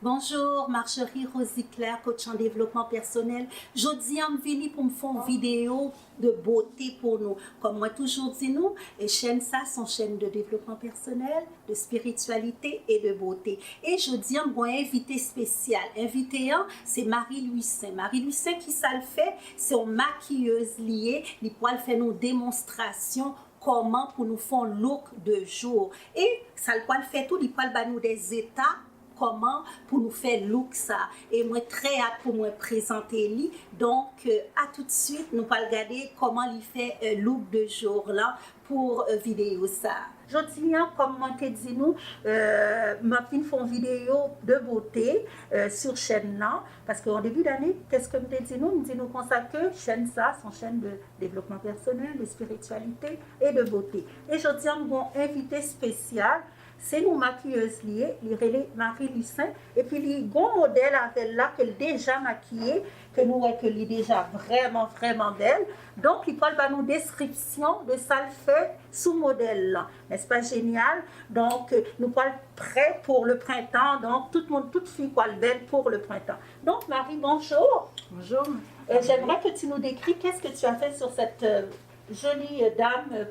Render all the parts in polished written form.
Bonjour, Marjorie Rosiclair, coach en développement personnel. Jodi, je suis venue pour me faire une vidéo de beauté pour nous. Comme moi toujours dit nous, et chaîne ça, son chaîne de développement personnel, de spiritualité et de beauté. Et jodi, je suis invité spécial. Invité 1, c'est Marie-Louis Saint. Marie-Louis Saint, qui ça le fait? C'est une maquilleuse liée. Elle peut faire nos démonstrations comment pour nous faire un look de jour. Et ça le fait tout, il peut nous des états comment pour nous faire look ça. Et moi très hâte pour moi présenter lui. Donc à tout de suite, nous allons regarder comment il fait look de jour là pour vidéo ça. Je dis, comme on te dit nous, ma fille fait une vidéo de beauté sur chaîne là, parce qu'en début d'année, qu'est-ce que me dit nous? Nous dit nous comme ça que chaîne ça, son chaîne de développement personnel, de spiritualité et de beauté. Et je dis, un bon invité spécial. C'est une maquilleuse liée, Marie-Louis Saint, et puis il y a un bon modèle avec là qu'elle est déjà maquillée, que nous voyons qu'elle est déjà vraiment belle. Donc, il parle de nos descriptions de ça le fait sous modèle là. N'est-ce pas génial? Donc, nous parlons prêt pour le printemps. Donc, toute fille parle belle pour le printemps. Donc, Marie, bonjour. Bonjour. J'aimerais que tu nous décris qu'est-ce que tu as fait sur cette jolie dame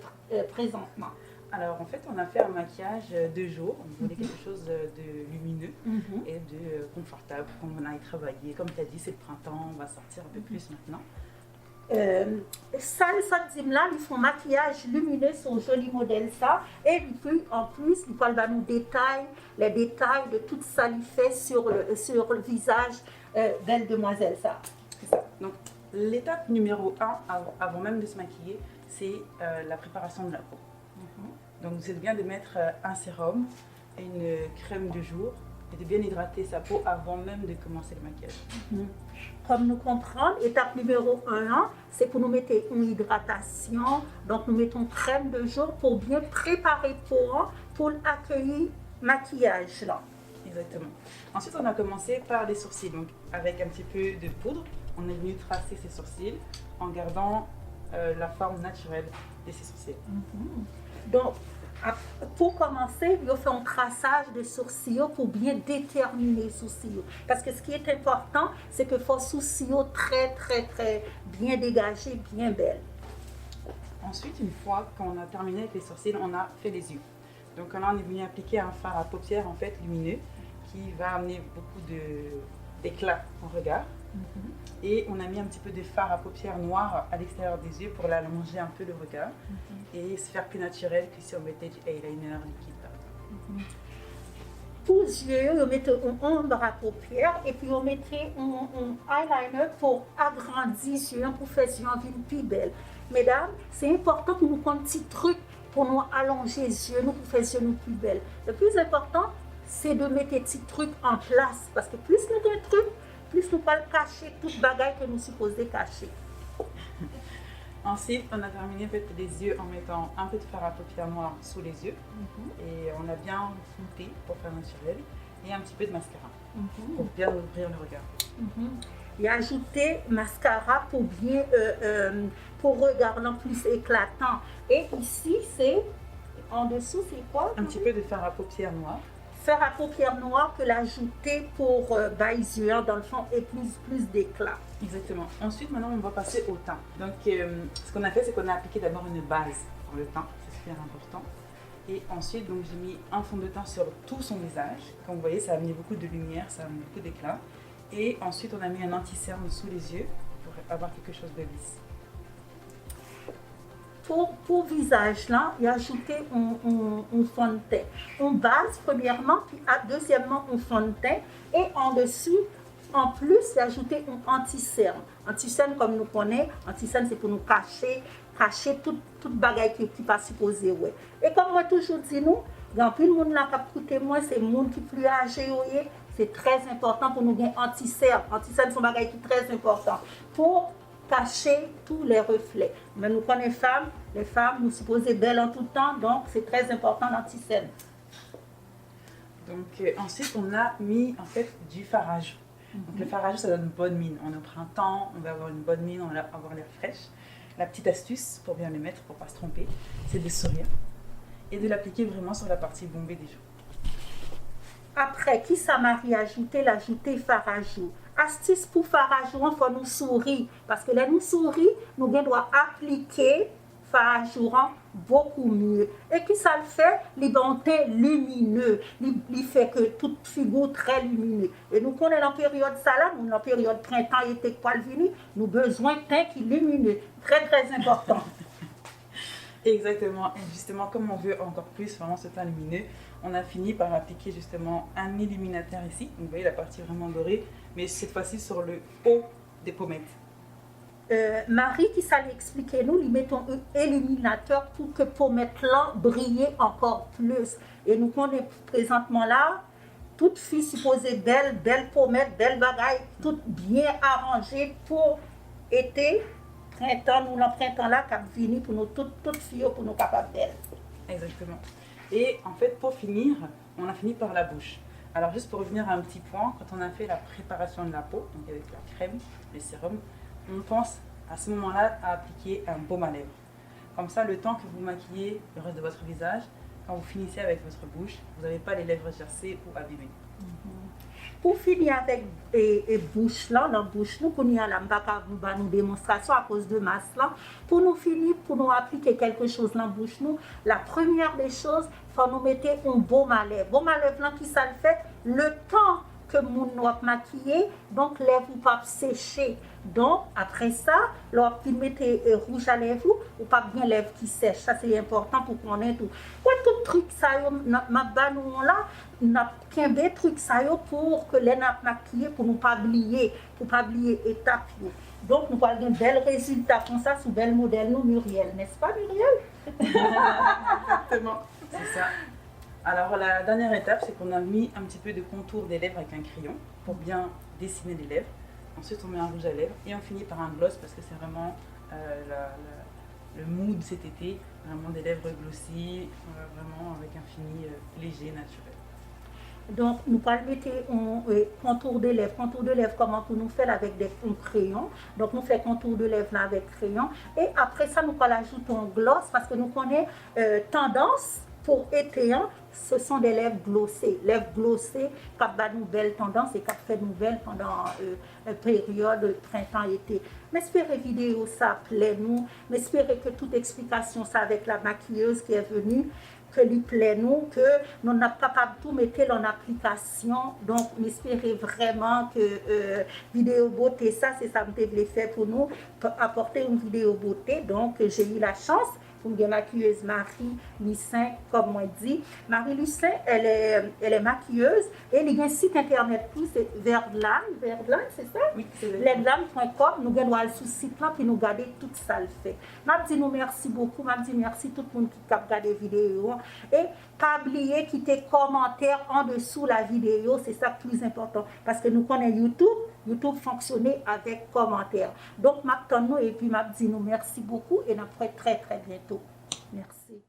présentement. Alors en fait, on a fait un maquillage de jour. On voulait quelque chose de lumineux et de confortable. Comme on a travaillé, comme tu as dit, c'est le printemps, on va sortir un peu plus maintenant. Ça dit là, ils font maquillage lumineux, son joli modèle ça. Et puis en plus, ils parlent de nous les détails de tout ça qu'il fait sur le visage belle demoiselle ça. C'est ça. Donc l'étape numéro 1, avant même de se maquiller, c'est la préparation de la peau. Donc c'est bien de mettre un sérum et une crème de jour et de bien hydrater sa peau avant même de commencer le maquillage. Comme nous comprenons, étape numéro 1, c'est pour nous mettre une hydratation. Donc nous mettons crème de jour pour bien préparer pour accueillir le maquillage là. Exactement. Ensuite on a commencé par les sourcils. Donc avec un petit peu de poudre, on est venu tracer ses sourcils en gardant la forme naturelle de ses sourcils. Donc, pour commencer, il faut un traçage de sourcils pour bien déterminer les sourcils. Parce que ce qui est important, c'est que faut sourcils très bien dégagés, bien belles. Ensuite, une fois qu'on a terminé avec les sourcils, on a fait les yeux. Donc là, on est venu appliquer un fard à paupières en fait lumineux qui va amener beaucoup d'éclat au regard. Et on a mis un petit peu de fard à paupières noir à l'extérieur des yeux pour allonger un peu le regard et se faire plus naturel que si on mettait du eyeliner liquide. Pour les yeux, on mettait un ombre à paupières et puis on mettrait un eyeliner pour agrandir les yeux, pour faire les yeux plus belles. Mesdames, c'est important pour nous prendre un petit truc pour nous allonger les yeux, pour faire les yeux plus belles. Le plus important, c'est de mettre des petits trucs en place parce que plus nous avons des trucs, plus nous pas cacher toute bagaille que nous supposons cacher. Ensuite, on a terminé les yeux en mettant un peu de fard à paupières noir sous les yeux. Et on a bien flouté pour faire naturel. Et un petit peu de mascara pour bien ouvrir le regard. Et ajouter mascara pour bien, pour regard plus éclatant. Et ici, c'est, en dessous, c'est quoi? Un petit peu de fard à paupières noir. Faire à paupières noires que l'ajouter pour les yeux dans le fond et plus d'éclat. Exactement. Ensuite, maintenant, on va passer au teint. Donc, ce qu'on a fait, c'est qu'on a appliqué d'abord une base dans le teint, c'est super important. Et ensuite, donc, j'ai mis un fond de teint sur tout son visage. Comme vous voyez, ça a amené beaucoup de lumière, ça a amené beaucoup d'éclat. Et ensuite, on a mis un anti-cerne sous les yeux pour avoir quelque chose de lisse. Pour visage là, il a ajouté un fond de teint. Une base premièrement, puis deuxièmement un fond de teint. Et en dessous, en plus, il a ajouté un anti-cerne. Anti-cerne, comme nous connaissons, anti-cerne c'est pour nous cacher toute bagaille qui n'est pas supposée. Ouais. Et comme moi toujours dis nous, dans plus le monde là qui a coûté moins, c'est le monde qui est plus âgé. C'est très important pour nous gagner anti-cerne. Anti-cerne c'est un bagaille qui est très important. Pour cacher tous les reflets. Mais nous connaissons les femmes, nous supposons belles en tout temps, donc c'est très important l'anti-cerne. Donc ensuite on a mis en fait du fard à joues. Donc le fard à joues ça donne une bonne mine. On est au printemps, on va avoir une bonne mine, on va avoir l'air fraîche. La petite astuce pour bien le mettre, pour ne pas se tromper, c'est de sourire et de l'appliquer vraiment sur la partie bombée des joues. Après, qui ça Marie ajouté, l'ajouter farajou. Astuce pour farajou, il faut nous sourire. Parce que là, nous sourire, nous devons appliquer farajou beaucoup mieux. Et qui ça le fait? Les teint lumineux. Il fait que toute figure très lumineuse. Et nous connaissons la période ça là, nous, la période printemps, été poil venu, nous avons besoin de teint qui est lumineux. Très, très important. Exactement. Et justement, comme on veut encore plus vraiment ce teint lumineux, on a fini par appliquer justement un illuminateur ici. Donc, vous voyez la partie vraiment dorée, mais cette fois-ci sur le haut des pommettes. Marie qui s'allait expliquer nous, lui mettons un illuminateur pour que pommettes là briller encore plus. Et nous connaissons présentement là, toute fille supposée belle pommette, belle bagaille, toute bien arrangée pour été, printemps, nous le printemps là, qui a fini pour nous, toutes filles pour nous capables belles. Exactement. Et en fait, pour finir, on a fini par la bouche. Alors juste pour revenir à un petit point, quand on a fait la préparation de la peau, donc avec la crème, le sérum, on pense à ce moment-là à appliquer un baume à lèvres. Comme ça, le temps que vous maquillez le reste de votre visage, quand vous finissez avec votre bouche, vous n'avez pas les lèvres gercées ou abîmées. Pour finir avec bouche là, la bouche, nous pour nous à nous démonstration à cause de masse là, pour nous finir, pour nous appliquer quelque chose dans la bouche nous, la première des choses, faut nous mettre un baume à lèvres. Baume à lèvres là, qui ça le fait? Le temps que mon doit maquiller, donc lèvres ou pas sécher. Donc après ça, lorsque vous mettez rouge à lèvres ou pas bien lèvres qui sèchent, ça c'est important pour qu'on ait tout. Quoi tout truc ça ma banou là, n'a qu'un des trucs ça pour que les nappes maquillées pour nous pas oublier étape. Donc nous parlons d'un bel résultat comme ça sous bel modèle nous Muriel, n'est-ce pas Muriel? Exactement, c'est ça. Alors la dernière étape, c'est qu'on a mis un petit peu de contour des lèvres avec un crayon pour bien dessiner les lèvres. Ensuite, on met un rouge à lèvres et on finit par un gloss parce que c'est vraiment le mood cet été, vraiment des lèvres glossy, vraiment avec un fini léger, naturel. Donc, nous allons mettre un contour de lèvres. Contour de lèvres, comment pour nous faire avec un crayon. Donc, nous faisons contour de lèvres là avec crayon. Et après ça, nous allons ajouter un gloss parce que nous connaissons tendance pour été, ce sont des lèvres glossées. Lèvres glossées, qui ont une nouvelle tendance et qui fait nouvelle pendant la période printemps-été. Mais j'espère vidéo ça plaît nous. Mais j'espère que toute explication ça avec la maquilleuse qui est venue, que lui plaît nous, que nous sommes capables de tout mettre en application. Donc, j'espère vraiment que vidéo beauté, ça, c'est ça que je voulais faire pour nous, pour apporter une vidéo beauté. Donc, j'ai eu la chance. Une maquilleuse Marie Lucin, comme moi dit. Marie Lucin, elle est maquilleuse et il y a un site internet tout, c'est Verdlan, c'est ça? Oui, c'est Verdlan.com. Nous allons aller sur ce site là puis nous garder tout ça le fait. Je dis nous merci beaucoup, je dis merci tout le monde qui a regardé la vidéo et pas oublier quitter commentaire en dessous la vidéo, c'est ça le plus important parce que nous connaissons YouTube fonctionnait avec commentaires. Donc, maintenant, et puis, je dis nous merci beaucoup et nous très, très bientôt. Merci.